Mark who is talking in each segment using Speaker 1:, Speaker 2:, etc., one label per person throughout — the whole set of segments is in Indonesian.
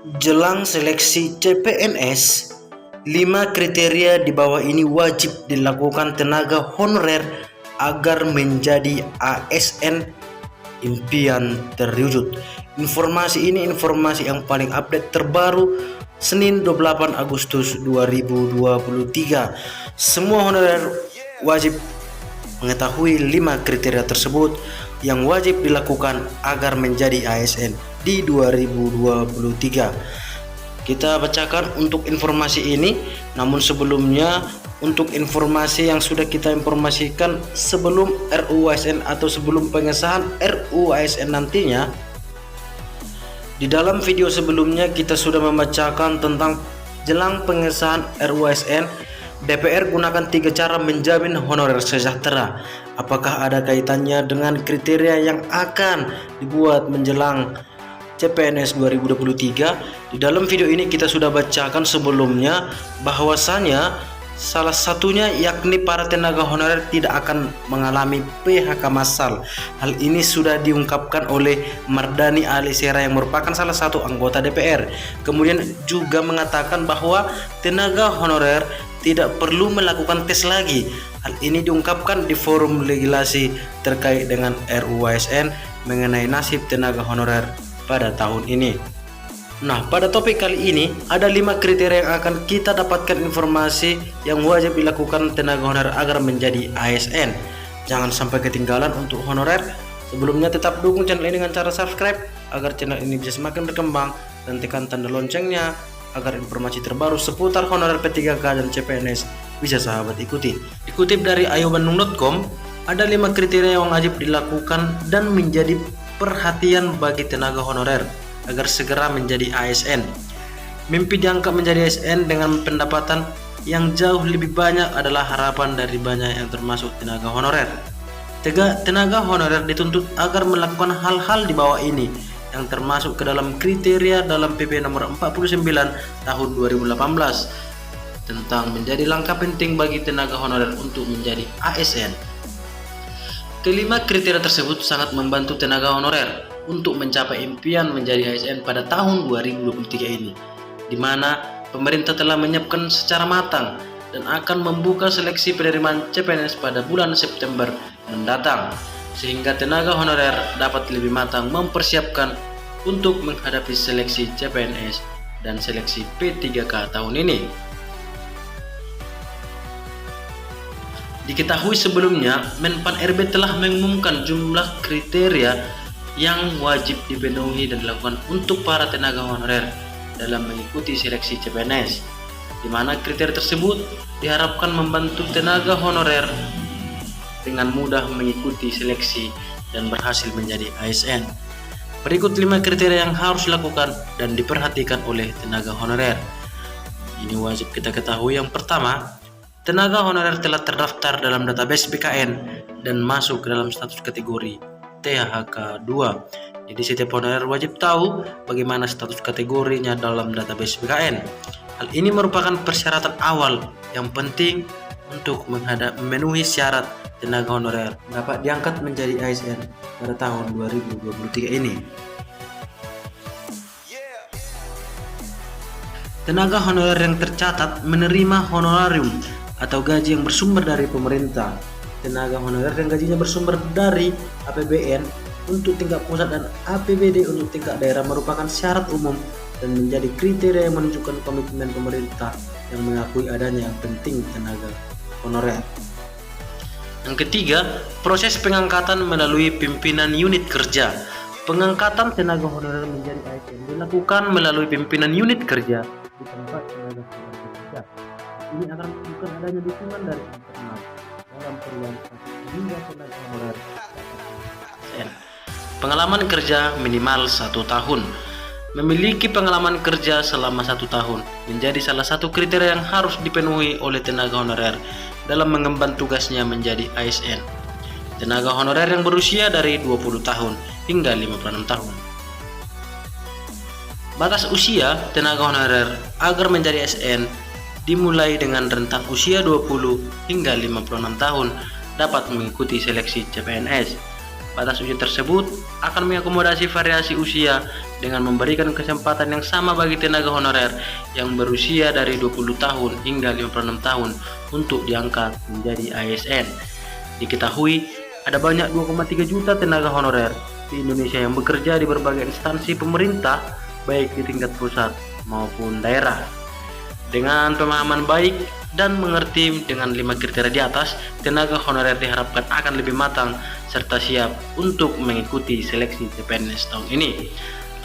Speaker 1: Jelang seleksi CPNS, 5 kriteria di bawah ini wajib dilakukan tenaga honorer agar menjadi ASN impian terwujud. Informasi ini informasi yang paling update terbaru Senin 28 Agustus 2023. Semua honorer wajib mengetahui 5 kriteria tersebut yang wajib dilakukan agar menjadi ASN di 2023. Kita bacakan untuk informasi ini, namun sebelumnya untuk informasi yang sudah kita informasikan sebelum RUU ASN atau sebelum pengesahan RUU ASN nantinya, di dalam video sebelumnya kita sudah membacakan tentang jelang pengesahan RUU ASN, DPR gunakan 3 cara menjamin honorer sejahtera. Apakah ada kaitannya dengan kriteria yang akan dibuat menjelang CPNS 2023? Di dalam video ini kita sudah bacakan sebelumnya bahwasanya salah satunya yakni para tenaga honorer tidak akan mengalami PHK massal. Hal ini sudah diungkapkan oleh Mardhani Alisera yang merupakan salah satu anggota DPR. Kemudian juga mengatakan bahwa tenaga honorer tidak perlu melakukan tes lagi. Hal ini diungkapkan di forum legislasi terkait dengan RUU ASN mengenai nasib tenaga honorer pada tahun ini. Nah, pada topik kali ini ada 5 kriteria yang akan kita dapatkan informasi yang wajib dilakukan tenaga honorer agar menjadi ASN. Jangan sampai ketinggalan untuk honorer. Sebelumnya tetap dukung channel ini dengan cara subscribe agar channel ini bisa semakin berkembang, dan tekan tanda loncengnya agar informasi terbaru seputar honorer P3K dan CPNS bisa sahabat ikuti. Dikutip dari ayobandung.com, ada 5 kriteria yang wajib dilakukan dan menjadi perhatian bagi tenaga honorer agar segera menjadi ASN. Mimpi diangkat menjadi ASN dengan pendapatan yang jauh lebih banyak adalah harapan dari banyak yang termasuk tenaga honorer. Tenaga honorer dituntut agar melakukan hal-hal di bawah ini yang termasuk ke dalam kriteria dalam PP nomor 49 tahun 2018 tentang menjadi langkah penting bagi tenaga honorer untuk menjadi ASN. Kelima kriteria tersebut sangat membantu tenaga honorer untuk mencapai impian menjadi ASN pada tahun 2023 ini, di mana pemerintah telah menyiapkan secara matang dan akan membuka seleksi penerimaan CPNS pada bulan September mendatang, sehingga tenaga honorer dapat lebih matang mempersiapkan untuk menghadapi seleksi CPNS dan seleksi P3K tahun ini. Diketahui sebelumnya, Menpan RB telah mengumumkan jumlah kriteria yang wajib dipenuhi dan dilakukan untuk para tenaga honorer dalam mengikuti seleksi CPNS, di mana kriteria tersebut diharapkan membantu tenaga honorer dengan mudah mengikuti seleksi dan berhasil menjadi ASN. Berikut 5 kriteria yang harus dilakukan dan diperhatikan oleh tenaga honorer. Ini wajib kita ketahui. Yang pertama, tenaga honorer telah terdaftar dalam database BKN dan masuk ke dalam status kategori THK 2. Jadi setiap honorer wajib tahu bagaimana status kategorinya dalam database BKN. Hal ini merupakan persyaratan awal yang penting untuk memenuhi syarat tenaga honorer dapat diangkat menjadi ASN pada tahun 2023 ini. Tenaga honorer yang tercatat menerima honorarium atau gaji yang bersumber dari pemerintah. Tenaga honorer yang gajinya bersumber dari APBN untuk tingkat pusat dan APBD untuk tingkat daerah merupakan syarat umum dan menjadi kriteria yang menunjukkan komitmen pemerintah yang mengakui adanya yang penting tenaga honorer. Yang ketiga, proses pengangkatan melalui pimpinan unit kerja. Pengangkatan tenaga honorer menjadi ASN dilakukan melalui pimpinan unit kerja di tempat tenaga honorer bekerja. Ini akan menunjukkan adanya dukungan dari internal dalam perubahan hingga tenaga honorer. Pengalaman kerja minimal 1 tahun. Memiliki pengalaman kerja selama 1 tahun menjadi salah satu kriteria yang harus dipenuhi oleh tenaga honorer dalam mengemban tugasnya menjadi ASN. Tenaga honorer yang berusia dari 20 tahun hingga 56 tahun. Batas usia tenaga honorer agar menjadi ASN dimulai dengan rentang usia 20 hingga 56 tahun dapat mengikuti seleksi CPNS. Batas usia tersebut akan mengakomodasi variasi usia
Speaker 2: dengan memberikan kesempatan yang sama bagi tenaga honorer yang berusia dari 20 tahun hingga 56 tahun untuk diangkat menjadi ASN. Diketahui ada banyak 2,3 juta tenaga honorer di Indonesia yang bekerja di berbagai instansi pemerintah, baik di tingkat pusat maupun daerah. Dengan pemahaman baik dan mengerti dengan 5 kriteria di atas, tenaga honorer diharapkan akan lebih matang serta siap untuk mengikuti seleksi CPNS tahun ini.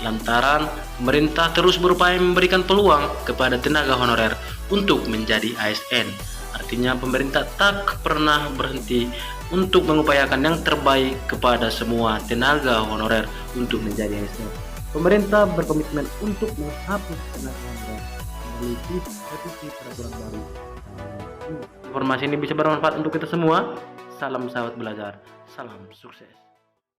Speaker 2: Lantaran pemerintah terus berupaya memberikan peluang kepada tenaga honorer untuk menjadi ASN. Artinya pemerintah tak pernah berhenti untuk mengupayakan yang terbaik kepada semua tenaga honorer untuk menjadi ASN. Pemerintah berkomitmen untuk menghapus tenaga honorer melalui revisi peraturan baru. Informasi ini bisa bermanfaat untuk kita semua. Salam sahabat belajar, salam sukses.